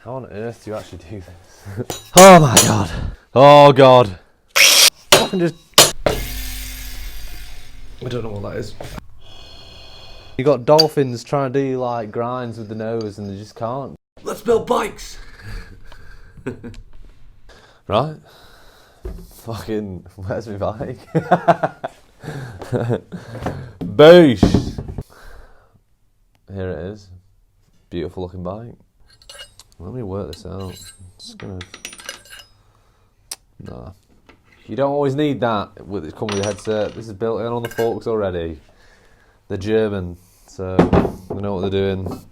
How on earth do you actually do this? Oh my god. Oh god. I can just... I don't know what that is. You got dolphins trying to do like grinds with the nose and they just can't. Let's build bikes! Right? Fucking, where's my bike? Boosh! Here it is. Beautiful looking bike. Let me work this out. Just gonna... Nah. You don't always need that with it coming with a headset. This is built in on the forks already. They're German, so they know what they're doing.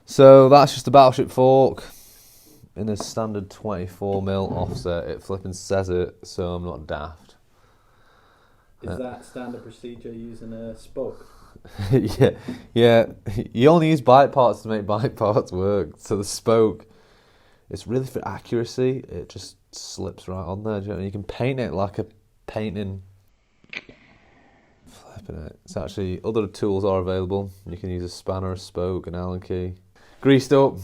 So that's just a Battleship fork in a standard 24mm offset. It flipping says it, so I'm not daft. Is that standard procedure using a spoke? yeah. You only use bike parts to make bike parts work. So the spoke, it's really for accuracy. It just slips right on there. Do you know? You can paint it like a painting. Flipping it. It's actually, other tools are available. You can use a spanner, a spoke, an Allen key. Greased up.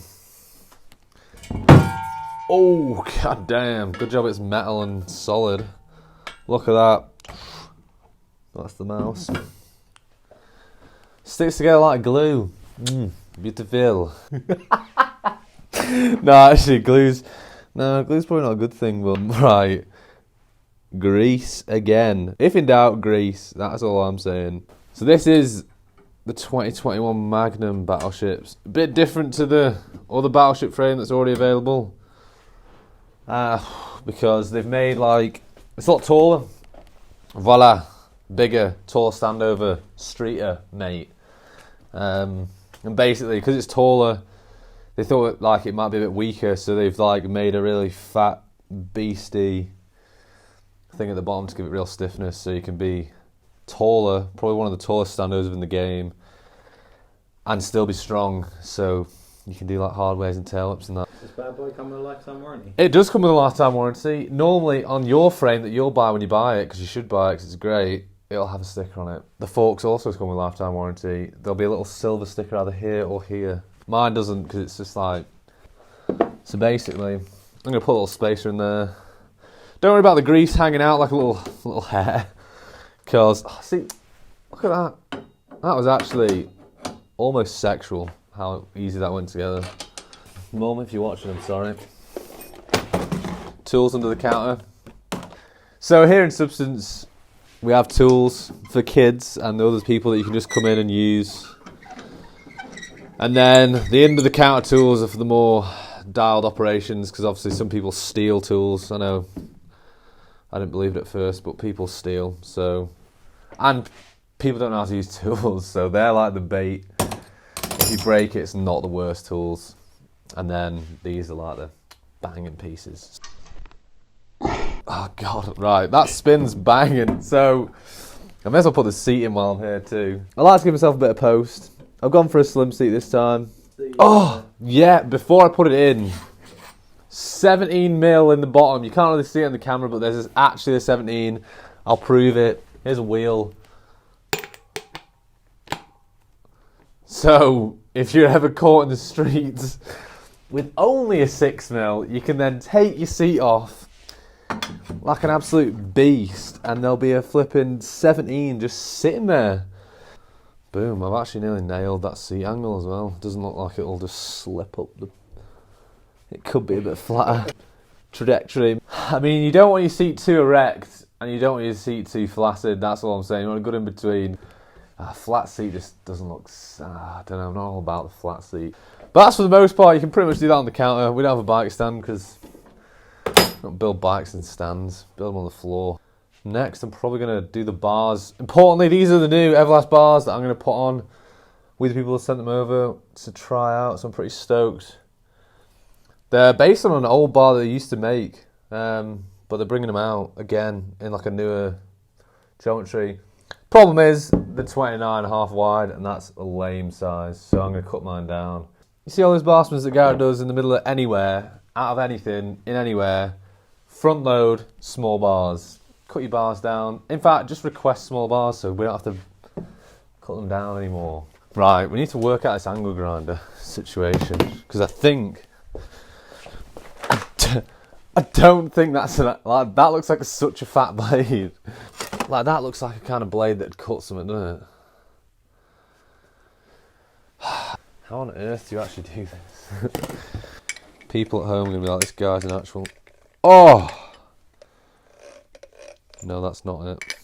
Oh, god damn. Good job it's metal and solid. Look at that. That's the mouse. Sticks together like glue. Beautiful. No, actually, glue's probably not a good thing, but right. Grease again. If in doubt, grease. That's all I'm saying. So this is the 2021 Magnum battleships. A bit different to the other battleship frame that's already available. Because they've made like, it's a lot taller. Voila. Bigger, taller standover, streeter, mate. And basically, because it's taller, they thought like it might be a bit weaker, so they've like made a really fat, beastie thing at the bottom to give it real stiffness, so you can be taller, probably one of the tallest standovers in the game, and still be strong. So you can do like hard ways and tail ups and that. Does this bad boy come with a lifetime warranty? It does come with a lifetime warranty. Normally on your frame that you'll buy when you buy it, because you should buy it because it's great, it'll have a sticker on it. The forks also come with a lifetime warranty. There'll be a little silver sticker either here or here. Mine doesn't, because it's just like... So basically, I'm going to put a little spacer in there. Don't worry about the grease hanging out like a little hair. Because, see, look at that. That was actually almost sexual, how easy that went together. Mum, if you're watching, I'm sorry. Tools under the counter. So here in Substance, we have tools for kids and other people that you can just come in and use. And then the end of the counter tools are for the more dialed operations, because obviously some people steal tools. I know, I didn't believe it at first, but people steal. So, and people don't know how to use tools, so they're like the bait. If you break it, it's not the worst tools. And then these are like the banging pieces. Oh god, right, that spin's banging. So I may as well put the seat in while I'm here too. I like to give myself a bit of post. I've gone for a slim seat this time. Oh yeah, before I put it in, 17mm in the bottom. You can't really see it in the camera, but there's actually a 17. I'll prove it. Here's a wheel. So if you're ever caught in the streets with only a 6mm, you can then take your seat off like an absolute beast, and there'll be a flipping 17 just sitting there. Boom, I've actually nearly nailed that seat angle as well. It doesn't look like it'll just slip up the... It could be a bit flatter. Trajectory. I mean, you don't want your seat too erect, and you don't want your seat too flaccid. That's all I'm saying. You want a good in between. A flat seat just doesn't look... I don't know, I'm not all about the flat seat. But that's for the most part. You can pretty much do that on the counter. We don't have a bike stand because... Don't build bikes in stands, build them on the floor. Next, I'm probably going to do the bars. Importantly, these are the new Everlast bars that I'm going to put on. We the people have sent them over to try out, so I'm pretty stoked. They're based on an old bar that they used to make, but they're bringing them out again in like a newer geometry. Problem is, they're 29.5 wide, and that's a lame size, so I'm going to cut mine down. You see all those bar spins that Garrett does in the middle of anywhere, out of anything, in anywhere. Front load, small bars. Cut your bars down. In fact, just request small bars so we don't have to cut them down anymore. Right, we need to work out this angle grinder situation because I think I don't think that's like that looks like such a fat blade. Like that looks like a kind of blade that cuts something, doesn't it? How on earth do you actually do this? People at home are gonna be like, this guy's an actual. Oh no, that's not it,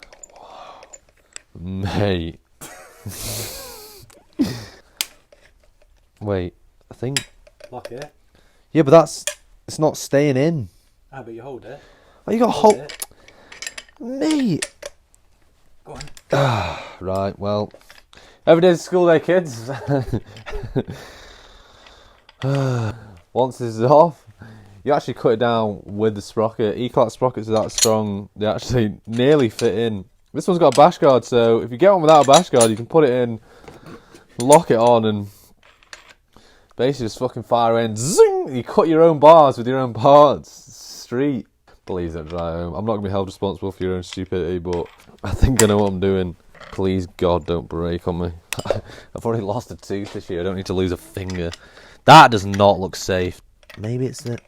mate. Wait, I think. Like it? Yeah, but it's not staying in. Ah, but you hold it. Oh, you got hold it. Mate. Go on. Right, well. Every day's a school day, kids. Once this is off, you actually cut it down with the sprocket. E-class sprockets are that strong, they actually nearly fit in. This one's got a bash guard, so if you get one without a bash guard, you can put it in, lock it on, and basically just fucking fire away and zing! You cut your own bars with your own parts. Street. Please don't try home. I'm not going to be held responsible for your own stupidity, but I think I know what I'm doing. Please, God, don't break on me. I've already lost a tooth this year. I don't need to lose a finger. That does not look safe. Maybe it's it.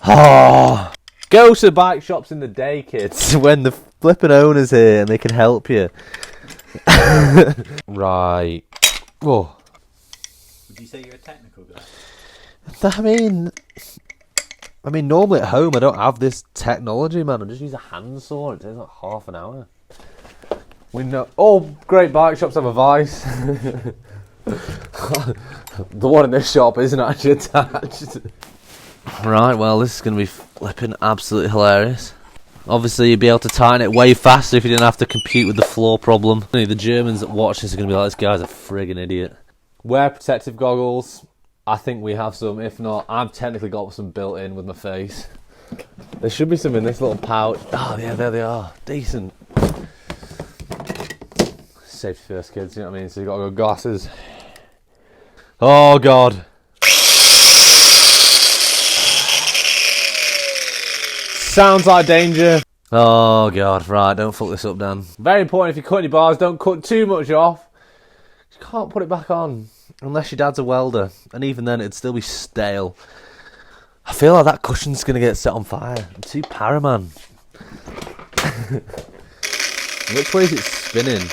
Oh. Go to bike shops in the day, kids, when the flipping owner's here and they can help you. Right. Oh. Would you say you're a technical guy? I mean, normally at home I don't have this technology, man. I just use a handsaw. It takes like half an hour. We know all great bike shops have a vice. The one in this shop isn't actually attached. Right, well, this is going to be flipping absolutely hilarious. Obviously, you'd be able to tighten it way faster if you didn't have to compute with the floor problem. The Germans that watch this are going to be like, this guy's a friggin' idiot. Wear protective goggles. I think we have some. If not, I've technically got some built in with my face. There should be some in this little pouch. Oh, yeah, there they are. Decent. Safety first, kids, you know what I mean? So you've got to go glasses. Oh, God. Sounds like danger. Oh, God. Right, don't fuck this up, Dan. Very important, if you're cutting your bars, don't cut too much off. You can't put it back on unless your dad's a welder. And even then, it'd still be stale. I feel like that cushion's going to get set on fire. I'm too para, man. Which way is it spinning?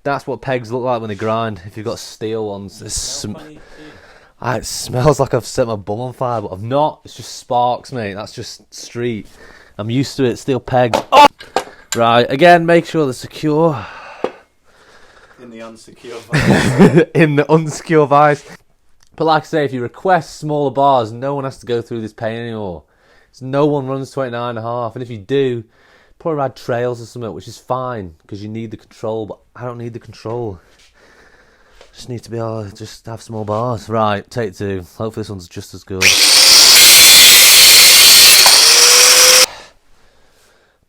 That's what pegs look like when they grind. If you've got steel ones, it smells like I've set my bum on fire, but I've not. It's just sparks, mate. That's just street. I'm used to it. Steel pegs. Oh! Right, again, make sure they're secure. In the unsecure vice. In the unsecure vice. But like I say, if you request smaller bars, no one has to go through this pain anymore. So no one runs 29.5, and if you do, probably ride trails or something, which is fine because you need the control, but I don't need the control. Just need to be able to just have small bars. Right, take two. Hopefully this one's just as good.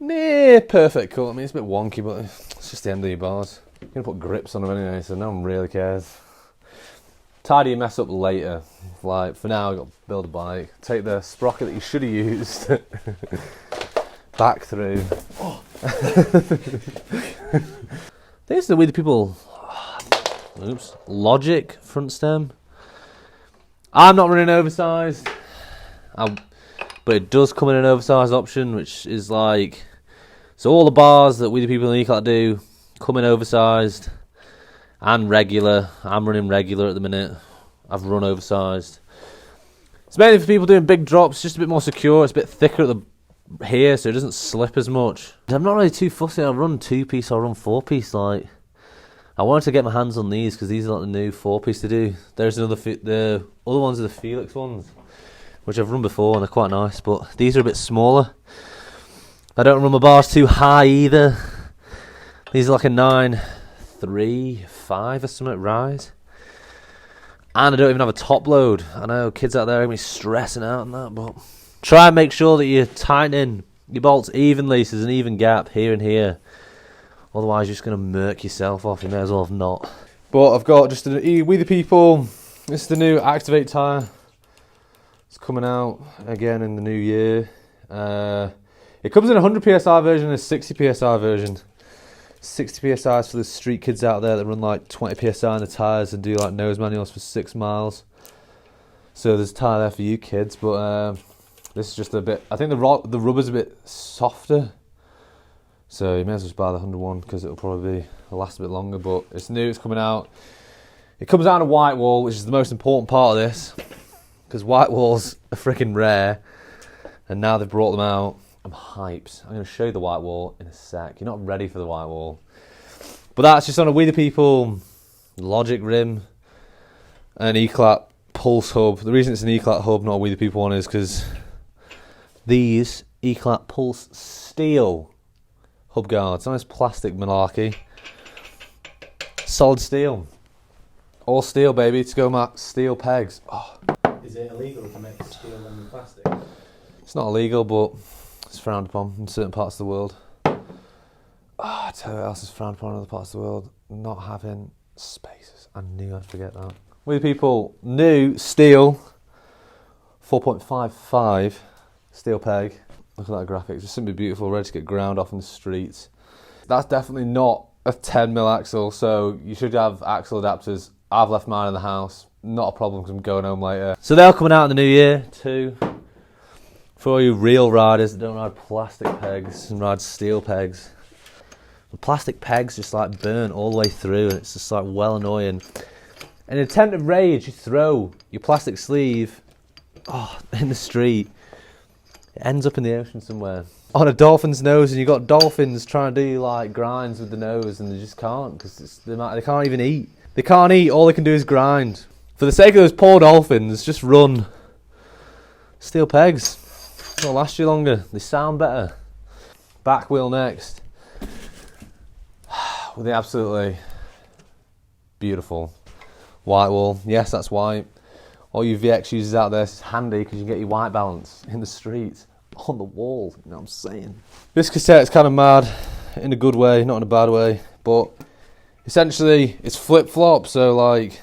Near perfect cut. I mean, it's a bit wonky, but it's just the end of your bars. You're going to put grips on them anyway, so no one really cares. Tidy your mess up later. Like, for now, I've got to build a bike. Take the sprocket that you should have used. Back through. Oh. This is the Wethepeople. Oops. Logic front stem. I'm not running oversized. But it does come in an oversized option, which is like. So all the bars that Wethepeople and E-Clat do come in oversized and regular. I'm running regular at the minute. I've run oversized. It's mainly for people doing big drops, just a bit more secure. It's a bit thicker at the here, so it doesn't slip as much. I'm not really too fussy. I'll run 2-piece or I'll run 4-piece. Like, I wanted to get my hands on these because these are like the new 4-piece to do. There's another the other ones are the Felix ones, which I've run before and they're quite nice, but these are a bit smaller. I don't run my bars too high either. These are like a 9.3, 5 or something rise. And I don't even have a top load. I know kids out there are going to be stressing out on that, but try and make sure that you're tightening your bolts evenly so there's an even gap here and here. Otherwise, you're just going to murk yourself off. You may as well have not. But I've got just a Wethepeople This is the new Activate tyre. It's coming out again in the new year. It comes in a 100 psi version and a 60 psi version. 60 psi is for the street kids out there that run like 20 psi in the tyres and do like nose manuals for 6 miles. So there's a tyre there for you kids, but this is just a bit, I think the rubber's a bit softer. So you may as well just buy the 101 because it'll probably last a bit longer, but it's new, it's coming out. It comes out in a white wall, which is the most important part of this, because white walls are freaking rare, and now they've brought them out. I'm hyped. I'm going to show you the white wall in a sec. You're not ready for the white wall. But that's just on a Wethepeople Logic rim, an E-Clat Pulse hub. The reason it's an E-Clat hub, not a Wethepeople one, is because these E-Clat Pulse steel hub guards, nice plastic malarkey, solid steel, all steel baby, to go Matt, steel pegs. Oh. Is it illegal to make steel and plastic? It's not illegal, but it's frowned upon in certain parts of the world. I tell you what else is frowned upon in other parts of the world, not having spaces. I knew I'd forget that. Wethepeople new steel 4.55 steel peg. Look at that graphic, it's just simply beautiful, ready to get ground off in the streets. That's definitely not a 10mm axle, so you should have axle adapters. I've left mine in the house, not a problem because I'm going home later. So they're coming out in the new year too. For all you real riders that don't ride plastic pegs and ride steel pegs. The plastic pegs just like burn all the way through, and it's just like well annoying. In an attempt of rage, you throw your plastic sleeve in the street. It ends up in the ocean somewhere. On a dolphin's nose, and you've got dolphins trying to do like grinds with the nose, and they just can't because they can't even eat. They can't eat, all they can do is grind. For the sake of those poor dolphins, just run steel pegs. They'll last you longer, they sound better. Back wheel next. With the absolutely beautiful white wall. Yes, that's white. All you VX users out there, it's handy because you can get your white balance in the streets, on the wall, you know what I'm saying? This cassette's kind of mad, in a good way, not in a bad way, but essentially it's flip-flop, so like,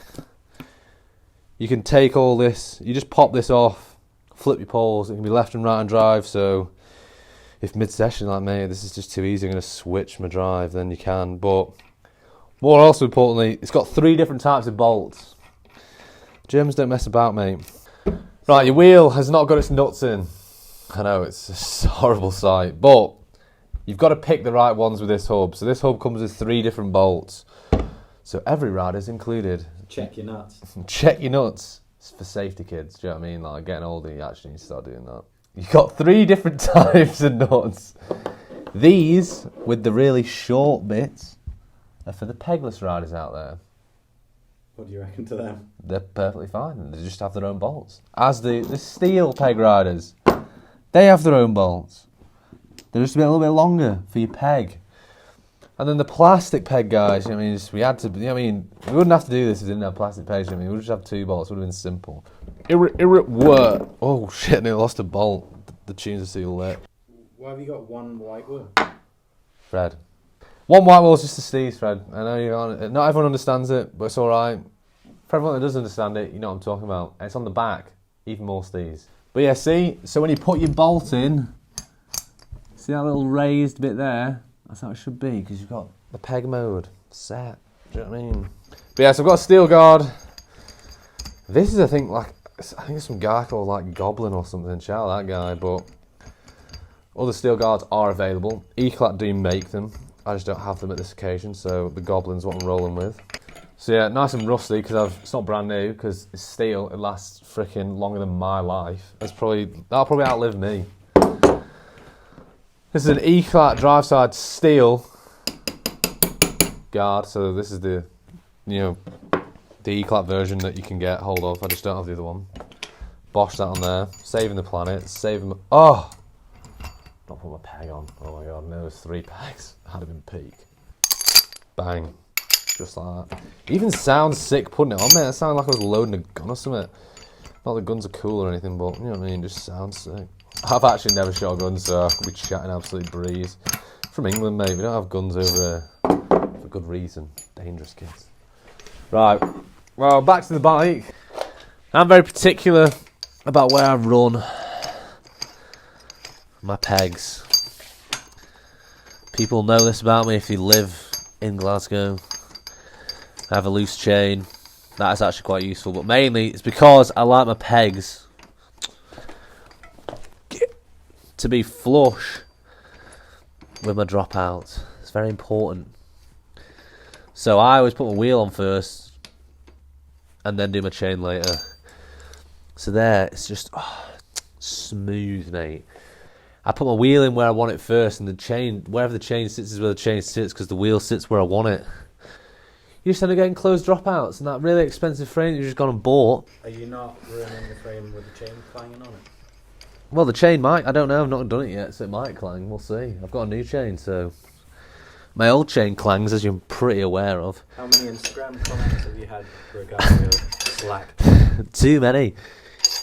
you can take all this, you just pop this off, flip your poles, it can be left and right and drive, so if mid-session like me, this is just too easy, I'm going to switch my drive, then you can, but more also importantly, it's got 3 different types of bolts. Germans don't mess about, mate. Right, your wheel has not got its nuts in. I know, it's a horrible sight, but you've got to pick the right ones with this hub. So this hub comes with 3 different bolts. So every rider's included. Check your nuts. Check your nuts. It's for safety, kids. Do you know what I mean? Like, getting older, you actually need to start doing that. You've got 3 different types of nuts. These, with the really short bits, are for the pegless riders out there. What do you reckon to them? They're perfectly fine. They just have their own bolts. As the steel peg riders, they have their own bolts. They're just a little bit longer for your peg. And then the plastic peg guys, I mean, we had to, I mean, we wouldn't have to do this if we didn't have plastic pegs. I mean, we would just have 2 bolts. It would have been simple. What? Oh shit, they lost a bolt. The tunes are still lit. Why have you got 1 white wheel? Fred. 1 white wall is just a sneeze, Fred. I know you're on it. Not everyone understands it, but it's alright. For everyone that does understand it, you know what I'm talking about. And it's on the back, even more steez. But yeah, see? So when you put your bolt in, see that little raised bit there? That's how it should be, because you've got the peg mode set. Do you know what I mean? But yeah, so I've got a steel guard. This is, I think it's some guy called like Goblin or something. Shout out that guy, but other steel guards are available. E-Clat do make them. I just don't have them at this occasion, so the Goblin's what I'm rolling with. So yeah, nice and rusty, because it's not brand new, because it's steel, it lasts freaking longer than my life. That'll probably outlive me. This is an E-Clat drive side steel guard, so this is the E-Clat version that you can get hold of. I just don't have the other one. Bosh that on there, saving the planet, saving. Oh! Not put my peg on. Oh my god, no, there's 3 pegs. Had it been peak. Bang. Just like that. It even sounds sick putting it on, mate. It sounded like I was loading a gun or something. Not that guns are cool or anything, but you know what I mean, it just sounds sick. I've actually never shot a gun, so I could be chatting absolute breeze. From England, mate. We don't have guns over here for good reason. Dangerous kids. Right. Well, back to the bike. I'm very particular about where I run my pegs. People know this about me if you live in Glasgow. I have a loose chain. That is actually quite useful, but mainly it's because I like my pegs to be flush with my dropouts. It's very important. So I always put my wheel on first and then do my chain later. So there, it's just smooth, mate. I put my wheel in where I want it first, and the chain, wherever the chain sits is where the chain sits, because the wheel sits where I want it. You just end up getting closed dropouts, and that really expensive frame you've just gone and bought. Are you not running the frame with the chain clanging on it? Well, the chain might. I don't know. I've not done it yet, so it might clang. We'll see. I've got a new chain, so my old chain clangs, as you're pretty aware of. How many Instagram comments have you had regarding slack? Too many.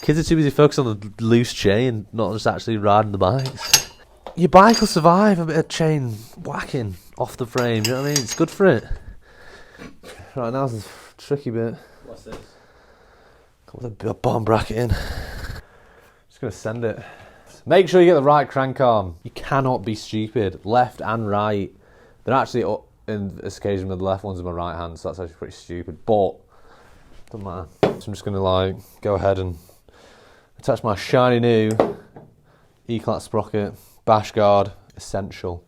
Kids are too busy focused on the loose chain, not just actually riding the bikes. Your bike will survive a bit of chain whacking off the frame, you know what I mean? It's good for it. Right, now's the tricky bit. What's this? Got the bottom bracket in. Just going to send it. Make sure you get the right crank arm. You cannot be stupid. Left and right. They're actually up in this occasion with the left one's in my right hand, so that's actually pretty stupid. But, doesn't matter. So I'm just going to go ahead and attach my shiny new E-clat sprocket, bash guard, essential.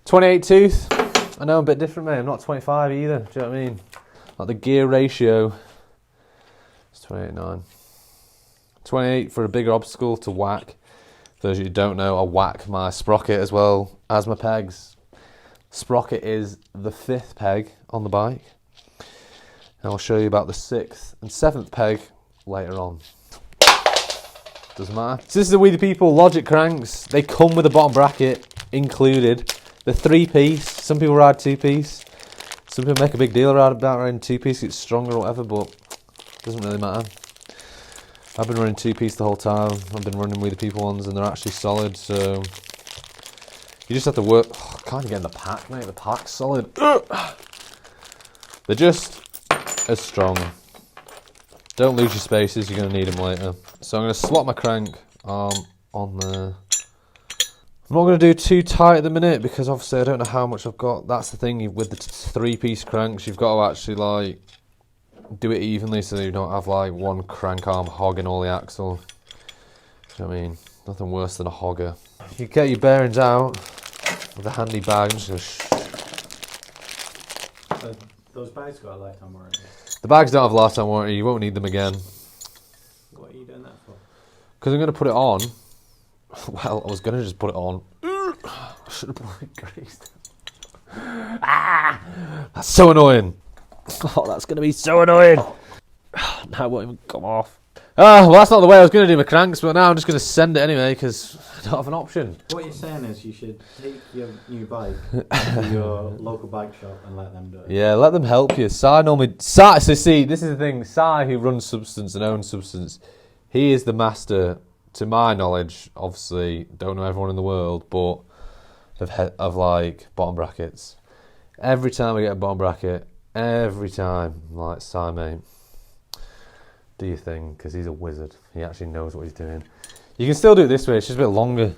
28 tooth. I know I'm a bit different, mate. I'm not 25 either. Do you know what I mean? Like the gear ratio. It's 28.9. 28 for a bigger obstacle to whack. For those of you who don't know, I whack my sprocket as well as my pegs. Sprocket is the 5th peg on the bike. And I'll show you about the 6th and 7th peg later on. Doesn't matter. So this is the Wethepeople Logic cranks. They come with a bottom bracket included. The 3-piece. Some people ride 2-piece. Some people make a big deal about riding 2-piece. It's stronger or whatever, but it doesn't really matter. I've been running 2-piece the whole time. I've been running Wethepeople ones, and they're actually solid. So you just have to work. I can't even get in the pack, mate. The pack's solid. They're just as strong. Don't lose your spaces, you're going to need them later. So I'm going to slot my crank arm on there. I'm not going to do too tight at the minute because obviously I don't know how much I've got. That's the thing with the 3-piece cranks, you've got to actually do it evenly so you don't have one crank arm hogging all the axle. You know what I mean? Nothing worse than a hogger. You get your bearings out with a handy bag. I'm just going to Those bags got a lifetime warranty. The bags don't have a lifetime warranty, you won't need them again. What are you doing that for? Because I'm going to put it on. Well, I was going to just put it on. I should have put it greased. That's so annoying. Oh, that's going to be so annoying. Now it won't even come off. Well, that's not the way I was going to do my cranks, but now I'm just going to send it anyway because I don't have an option. What you're saying is you should take your new bike to your local bike shop and let them do it. Yeah, let them help you. So see, this is the thing. Si, who runs Substance and owns Substance, he is the master, to my knowledge, obviously, don't know everyone in the world, but of bottom brackets. Every time I get a bottom bracket, every time, Si, mate, do your thing, because he's a wizard. He actually knows what he's doing. You can still do it this way, it's just a bit longer.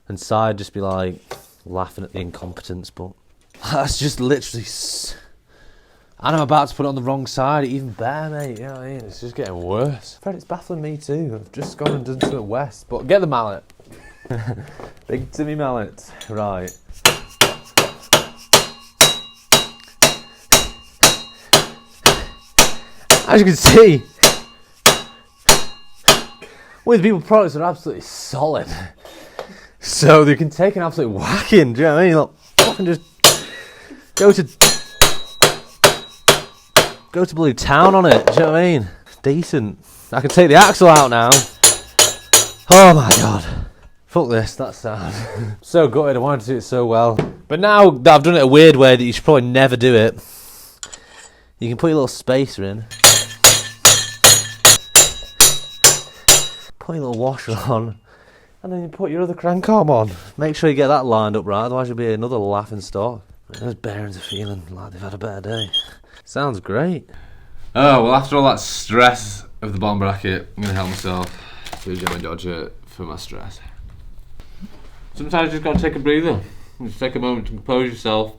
And Si'd just be laughing at the incompetence, but that's just literally... And I'm about to put it on the wrong side, even better, mate, you know what I mean? It's just getting worse. Fred, it's baffling me too. I've just gone and done something west, but get the mallet. Big Timmy mallet, right. As you can see, Wethepeople products are absolutely solid. So they can take an absolute whacking, do you know what I mean? Fucking just go to bloody town on it, do you know what I mean? Decent. I can take the axle out now. Oh my god. Fuck this, that's sad. So gutted, I wanted to do it so well. But now that I've done it a weird way that you should probably never do it, you can put your little spacer in. Put your little washer on, and then you put your other crank arm on. Make sure you get that lined up right, otherwise you'll be another laughing stock. Those bearings are feeling like they've had a better day. Sounds great. Oh, well, after all that stress of the bottom bracket, I'm going to help myself with a Jemmy Dodger for my stress. Sometimes you just got to take a breather. Just take a moment to compose yourself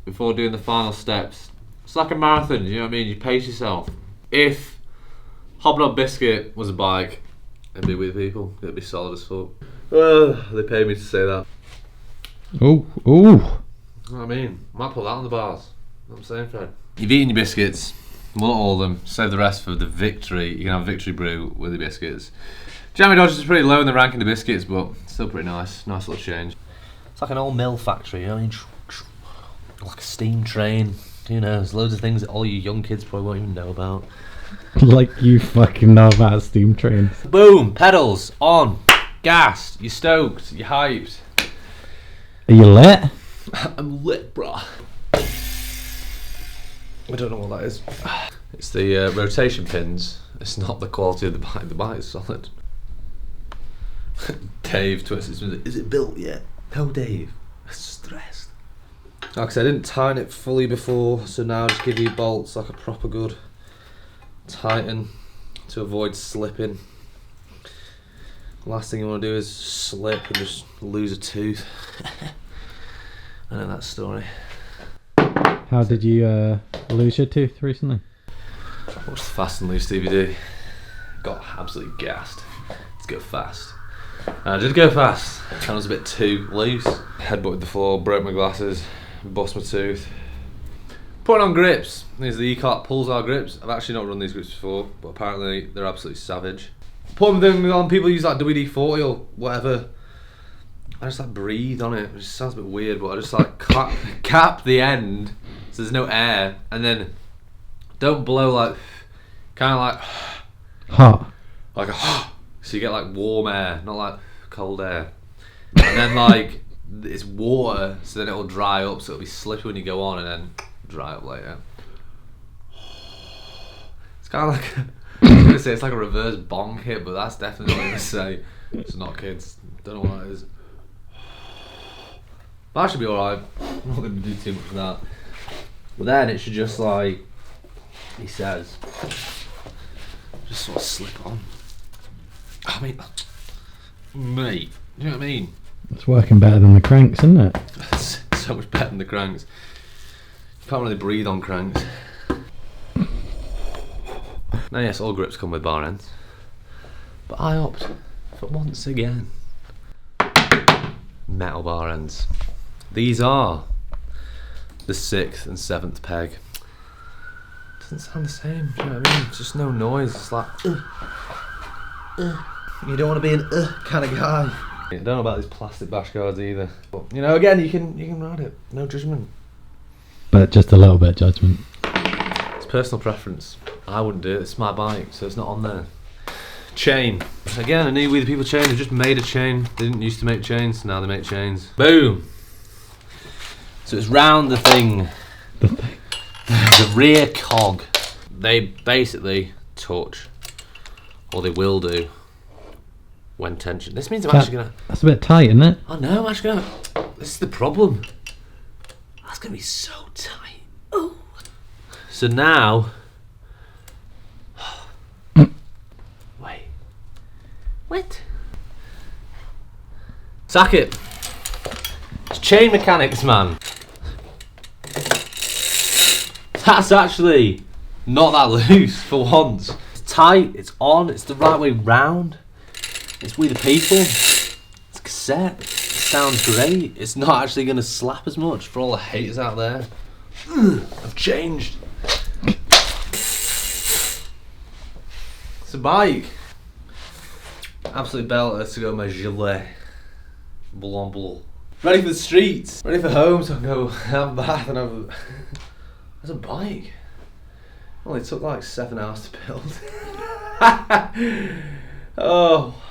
before doing the final steps. It's like a marathon, you know what I mean? You pace yourself. If Hobnob Biscuit was a bike, it'd be Wethepeople. It'd be solid as fuck. They paid me to say that. Oh. You know what I mean? Might put that on the bars. You know what I'm saying, Fred? You've eaten your biscuits. Well, not all of them. Save the rest for the victory. You can have a victory brew with the biscuits. Jammy Dodgers is pretty low in the ranking of biscuits, but still pretty nice. Nice little change. It's like an old mill factory, you know what I mean? Like a steam train. Who knows? Loads of things that all you young kids probably won't even know about. Like you fucking know about steam trains. Boom! Pedals on. Gassed. You're stoked. You're hyped. Are you lit? I'm lit, brah. I don't know what that is. It's the rotation pins. It's not the quality of the bike. The bike is solid. Dave twists his. Is it built yet? No, Dave. I'm stressed. Like I said, I didn't tighten it fully before, so now I just give you bolts like a proper good tighten to avoid slipping. Last thing you want to do is slip and just lose a tooth. I know that story. How did you lose your tooth recently? Watched the Fast and Loose DVD. Got absolutely gassed. Let's go fast. And I did go fast. I was a bit too loose. Headbutted the floor, broke my glasses, bust my tooth. Putting on grips. These are the E-Cart Pulsar grips. I've actually not run these grips before, but apparently they're absolutely savage. Putting them on, people use like WD-40 or whatever. I just like breathe on it, which sounds a bit weird, but I just like cap the end so there's no air, and then don't blow like, kind of like Hot. like a so you get like warm air, not like cold air. And then like it's water, so then it'll dry up, so it'll be slippery when you go on, and then dry up later. It's kind of like I was gonna say it's like a reverse bong hit, but that's definitely what I'm gonna say. It's not, kids. Don't know what that is. That should be alright. I'm not gonna do too much of that. But then it should just like he says, just sort of slip on. I mean, mate, you know what I mean? It's working better than the cranks, isn't it? It's so much better than the cranks. You can't really breathe on cranks. Now yes, all grips come with bar ends, but I opt for once again metal bar ends. These are the 6th and 7th peg. Doesn't sound the same, do you know what I mean? It's just no noise. It's like you don't want to be an kind of guy. I don't know about these plastic bash guards either, but you know, again, you can ride it, no judgment. But just a little bit judgment. It's personal preference. I wouldn't do it. It's my bike, so it's not on there. Chain. Again, a new Wethepeople chain. They just made a chain. They didn't used to make chains. Now they make chains. Boom. So it's round the thing. The rear cog. They basically touch, or they will do, when tension. This means I'm actually gonna. That's a bit tight, isn't it? I know. I'm actually gonna. This is the problem. That's gonna be so tight. Oh. So now. Wait. What? Sack it. It's chain mechanics, man. That's actually not that loose for once. It's tight, it's on, it's the right way round. It's Wethepeople. It's cassette. It sounds great. It's not actually going to slap as much for all the haters out there. I've changed. It's a bike. Absolute belter to go with my gilet. Blanc blanc. Ready for the streets. Ready for home, so I can go have a bath and have a... There's a bike. Well, it took like 7 hours to build. Oh,